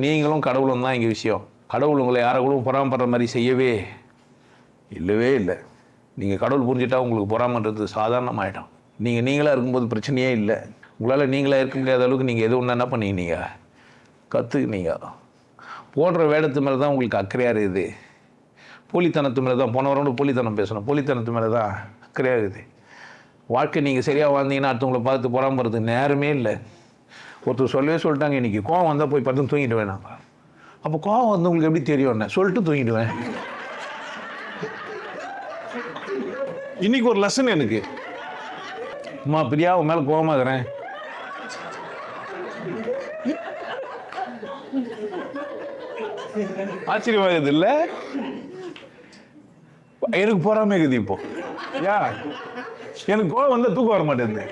நீங்களும் கடவுளும் தான் இங்கே விஷயம். கடவுள் உங்களை யாரை கூட பொறாமப்படுற மாதிரி செய்யவே இல்லவே இல்லை. நீங்கள் கடவுள் புரிஞ்சுட்டா உங்களுக்கு பொறாமன்றது சாதாரணமாகிடும். நீங்களாக இருக்கும்போது பிரச்சனையே இல்லை. உங்களால் நீங்களாக இருக்க முடியாத அளவுக்கு நீங்கள் எது ஒன்று என்ன பண்ணிக்கினீங்க, கற்றுக்கினீங்க. போடுற வேடத்து மேலே தான் உங்களுக்கு அக்கறையாக இருக்குது. போலித்தனத்து மேலே தான் போன வாரம் போலித்தனம் பேசணும். போலித்தனத்து மேலே தான் அக்கறையாக இருக்குது. வாழ்க்கை நீங்கள் சரியாக வாழ்ந்தீங்கன்னா அடுத்தவங்களை பார்த்து பொறாமறதுக்கு நேரமே இல்லை. ஒருத்தர் சொல்லிட்டாங்க, இன்றைக்கி கோவம் வந்தால் போய் பார்த்து தூங்கிட்டு வேணாங்க. அப்போ கோவம் வந்து உங்களுக்கு எப்படி தெரியும்? என்ன சொல்லிட்டு தூங்கிடுவேன். இன்னைக்கு ஒரு லெசன் எனக்கு. அம்மா பிரியா உன் மேலே கோவமாகறேன். ஆச்சரியமாகுது இல்லை? எனக்கு போறாம இருக்குது. இப்போ எனக்கு கோவம் வந்தால் தூக்கம் வர மாட்டேங்குது.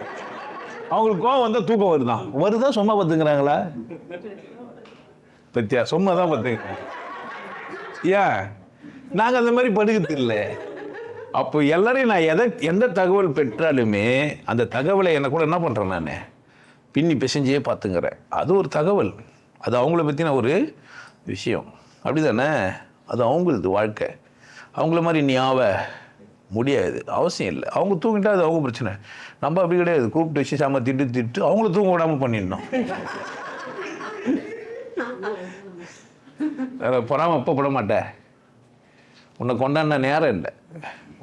அவங்களுக்கு கோவம் வந்தால் தூக்கம் வருதா சும்மா பார்த்துக்கிறாங்களா? பத்தியா சும்மா தான் பார்த்துக்கிறேன். நாங்கள் அந்த மாதிரி படுக்கிறது இல்லை. அப்போ எல்லாரையும் நான் எந்த தகவல் பெற்றாலுமே அந்த தகவலை என்னை கூட என்ன பண்ணுறேன், நான் பின்னி பிசைஞ்சே பார்த்துங்கிறேன். அது ஒரு தகவல், அது அவங்கள பற்றின ஒரு விஷயம். அப்படி தானே? அது அவங்களது வாழ்க்கை. அவங்கள மாதிரி நீ முடியாது, அவசியம் இல்லை. அவங்க தூங்கிட்டா அது அவங்க பிரச்சனை. நம்ம அப்படி கிடையாது. கூப்பிட்டு வச்சு சாம திட்டு அவங்கள தூங்க விடாமல் பண்ணிடணும். பொறாம அப்போ பட மாட்டேன். உன்னை கொண்டாடின நேரம் இல்லை.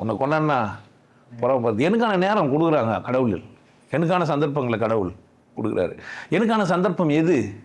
உன்னை கொண்டாடினா பொறாம. எனக்கான நேரம் கொடுக்குறாங்க கடவுள். எனக்கான சந்தர்ப்பங்களை கடவுள் கொடுக்குறாரு. எனக்கான சந்தர்ப்பம் எது?